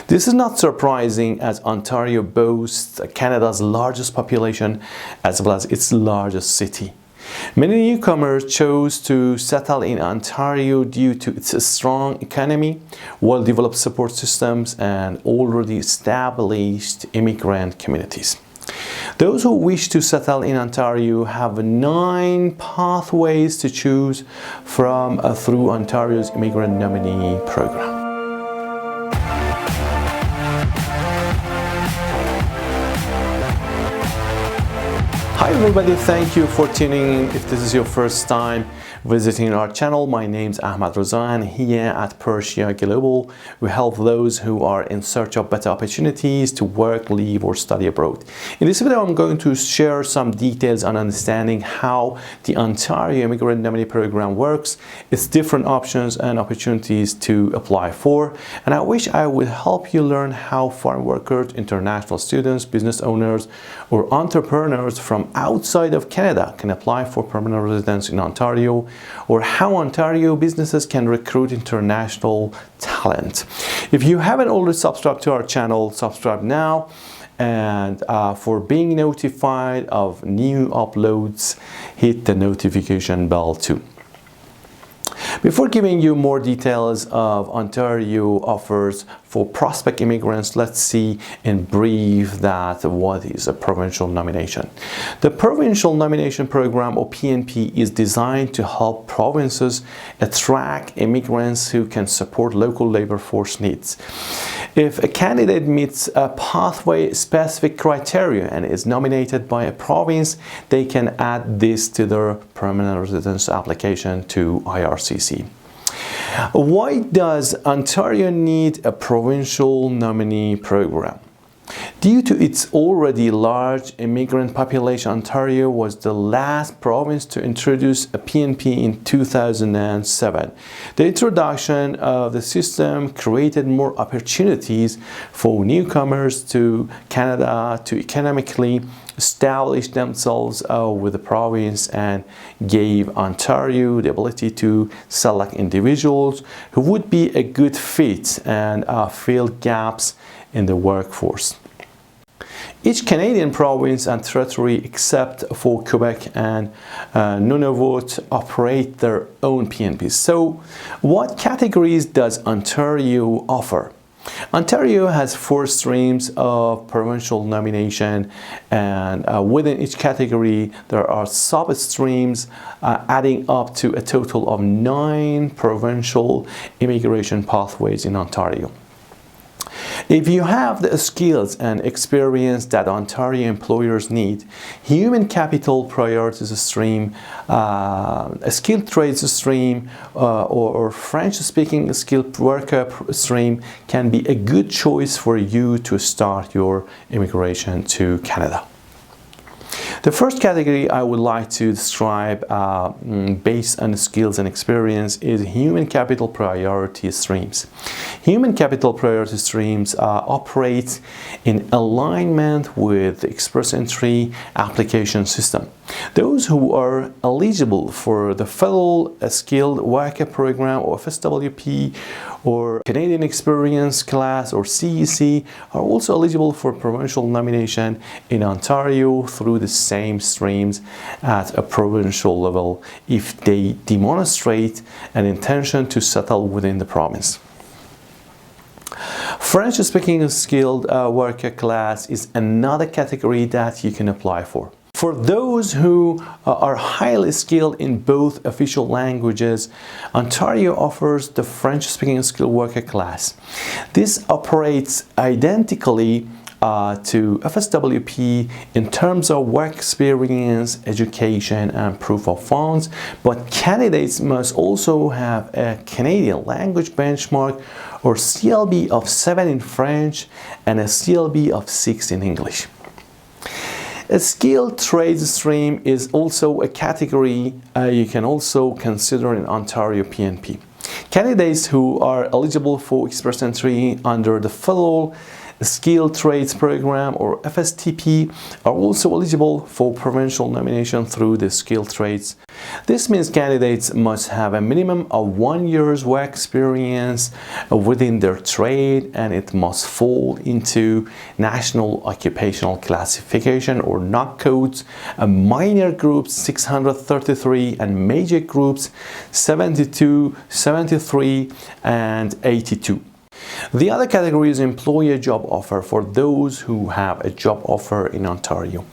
This is not surprising as Ontario boasts Canada's largest population as well as its largest city. Many newcomers chose to settle in Ontario due to its strong economy, well-developed support systems, and already established immigrant communities. Those who wish to settle in Ontario have 9 pathways to choose from through Ontario's immigrant nominee program. Hi everybody, thank you for tuning in. If this is your first time visiting our channel, my name is Ahmad Reza, and here at Persia Global we help those who are in search of better opportunities to work, live or study abroad. In this video I'm going to share some details on understanding how the Ontario Immigrant Nominee Program works, its different options and opportunities to apply for, and I wish I would help you learn how foreign workers, international students, business owners or entrepreneurs from outside of Canada can apply for permanent residence in Ontario, or how Ontario businesses can recruit international talent. If you haven't already subscribed to our channel, subscribe now, and for being notified of new uploads, hit the notification bell too. Before giving you more details of Ontario offers for prospect immigrants, let's see in brief that what is a provincial nomination. The Provincial Nomination Program, or PNP, is designed to help provinces attract immigrants who can support local labor force needs. If a candidate meets a pathway specific criteria and is nominated by a province, they can add this to their permanent residence application to IRCC. Why does Ontario need a provincial nominee program? Due to its already large immigrant population, Ontario was the last province to introduce a PNP in 2007. The introduction of the system created more opportunities for newcomers to Canada to economically establish themselves with the province, and gave Ontario the ability to select individuals who would be a good fit and fill gaps in the workforce. Each Canadian province and territory, except for Quebec and Nunavut, operate their own PNPs. So, what categories does Ontario offer? Ontario has 4 streams of provincial nomination, and within each category there are sub-streams adding up to a total of 9 provincial immigration pathways in Ontario. If you have the skills and experience that Ontario employers need, human capital priorities stream, a skilled trades stream, or French-speaking skilled worker stream can be a good choice for you to start your immigration to Canada. The first category I would like to describe based on skills and experience is human capital priority streams. Human capital priority streams operate in alignment with the express entry application system. Those who are eligible for the Federal Skilled Worker Program, or FSWP, or Canadian Experience Class, or CEC, are also eligible for provincial nomination in Ontario through the same streams at a provincial level if they demonstrate an intention to settle within the province. French-speaking skilled worker class is another category that you can apply for. For those who are highly skilled in both official languages, Ontario offers the French-speaking skilled worker class. This operates identically to FSWP in terms of work experience, education, and proof of funds, but candidates must also have a Canadian language benchmark, or CLB of 7 in French and a CLB of 6 in English. A skilled trades stream is also a category you can also consider in Ontario PNP. Candidates who are eligible for express entry under the Federal skilled trades program or FSTP are also eligible for provincial nomination through the skilled trades. This means candidates must have a minimum of 1 year's work experience within their trade, and it must fall into National Occupational Classification or NOC codes, minor groups 633 and major groups 72, 73 and 82. The other category is employer job offer for those who have a job offer in Ontario.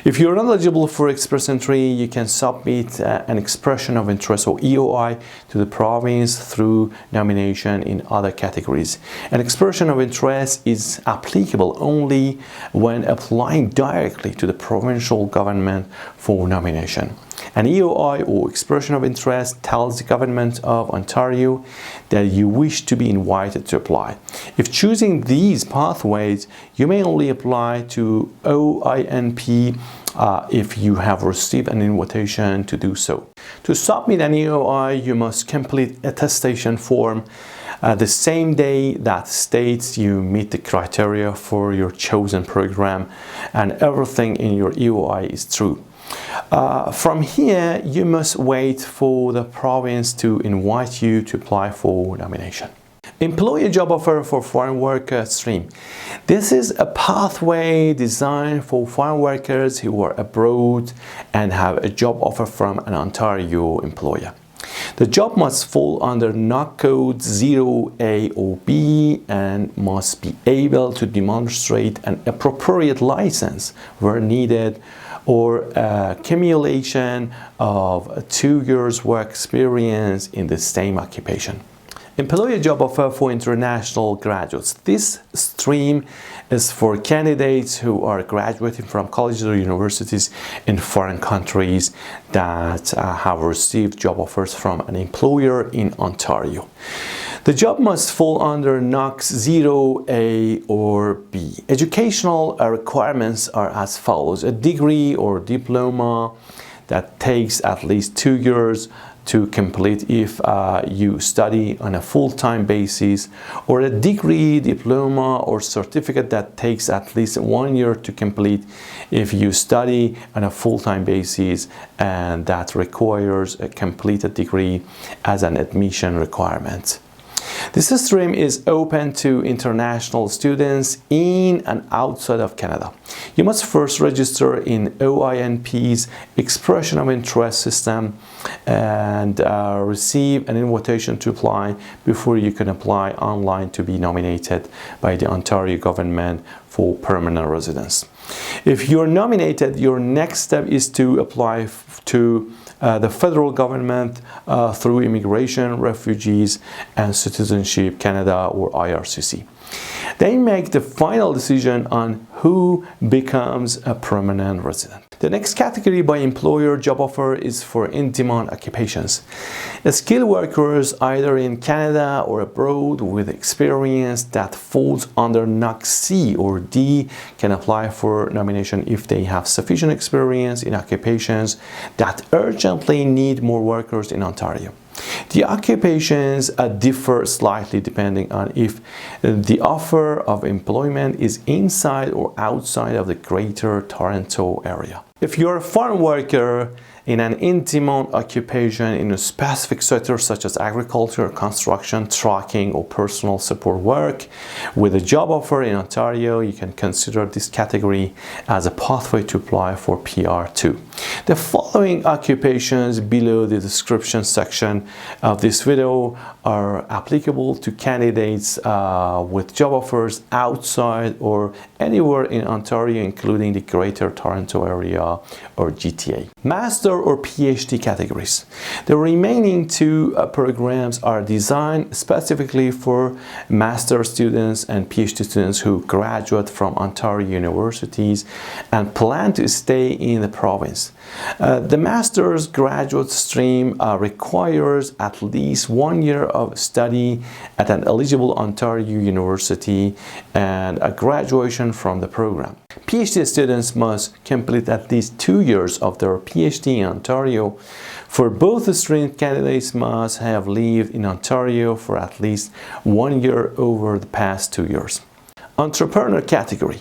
If you're not eligible for express entry, you can submit an expression of interest or EOI to the province through nomination in other categories. An expression of interest is applicable only when applying directly to the provincial government for nomination. An EOI or expression of interest tells the government of Ontario that you wish to be invited to apply. If choosing these pathways, you may only apply to OINP if you have received an invitation to do so. To submit an EOI, you must complete a attestation form the same day that states you meet the criteria for your chosen program and everything in your EOI is true. From here, you must wait for the province to invite you to apply for nomination. Employer job offer for foreign worker stream. This is a pathway designed for foreign workers who are abroad and have a job offer from an Ontario employer. The job must fall under NOC code 0A or B and must be able to demonstrate an appropriate license where needed or accumulation of 2 years work experience in the same occupation. Employer job offer for international graduates. This stream is for candidates who are graduating from colleges or universities in foreign countries that have received job offers from an employer in Ontario. The job must fall under NOC 0A or B. Educational requirements are as follows: a degree or diploma that takes at least 2 years to complete if you study on a full-time basis, or a degree, diploma, or certificate that takes at least 1 year to complete if you study on a full-time basis and that requires a completed degree as an admission requirement. This stream is open to international students in and outside of Canada. You must first register in OINP's expression of interest system and receive an invitation to apply before you can apply online to be nominated by the Ontario government for permanent residence. If you're nominated, your next step is to apply to the federal government through Immigration, Refugees and Citizenship Canada or IRCC. They make the final decision on who becomes a permanent resident. The next category by employer job offer is for in-demand occupations. Skilled workers either in Canada or abroad with experience that falls under NOC C or D can apply for nomination if they have sufficient experience in occupations that urgently need more workers in Ontario. The occupations differ slightly depending on if the offer of employment is inside or outside of the Greater Toronto area. If you're a foreign worker in an in-demand occupation in a specific sector such as agriculture, construction, trucking, or personal support work with a job offer in Ontario, you can consider this category as a pathway to apply for PR2. The following occupations below the description section of this video are applicable to candidates with job offers outside or anywhere in Ontario, including the Greater Toronto Area or GTA. Master or PhD categories. The remaining two programs are designed specifically for master students and PhD students who graduate from Ontario universities and plan to stay in the province. The master's graduate stream requires at least 1 year of study at an eligible Ontario university and a graduation from the program. PhD students must complete at least 2 years of their PhD in Ontario. For both the stream, candidates must have lived in Ontario for at least 1 year over the past 2 years. Entrepreneur category.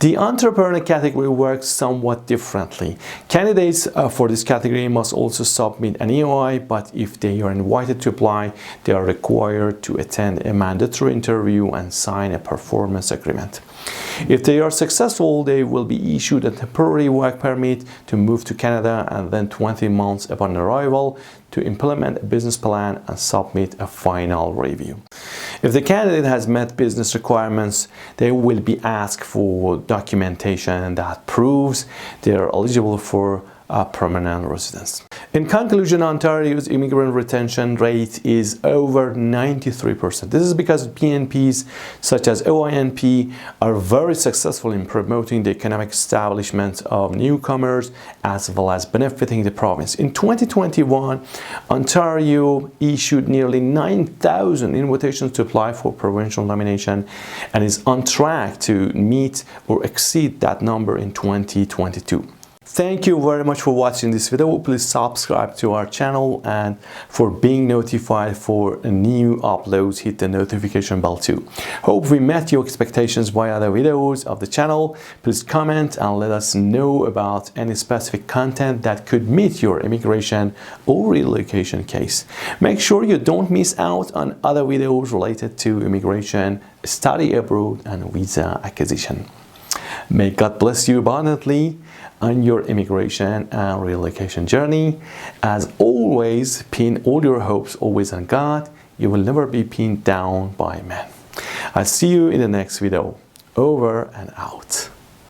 The entrepreneur category works somewhat differently. Candidates for this category must also submit an EOI, but if they are invited to apply, they are required to attend a mandatory interview and sign a performance agreement. If they are successful, they will be issued a temporary work permit to move to Canada, and then 20 months upon arrival to implement a business plan and submit a final review. If the candidate has met business requirements, they will be asked for documentation that proves they are eligible for permanent residence. In conclusion, Ontario's immigrant retention rate is over 93%. This is because PNPs such as OINP are very successful in promoting the economic establishment of newcomers as well as benefiting the province. In 2021, Ontario issued nearly 9,000 invitations to apply for provincial nomination and is on track to meet or exceed that number in 2022. Thank you very much for watching this video. Please subscribe to our channel, and for being notified for new uploads, hit the notification bell too. Hope we met your expectations via the videos of the channel. Please comment and let us know about any specific content that could meet your immigration or relocation case. Make sure you don't miss out on other videos related to immigration, study abroad, and visa acquisition. May God bless you abundantly on your immigration and relocation journey. As always, pin all your hopes always on God. You will never be pinned down by men. I'll see you in the next video. Over and out.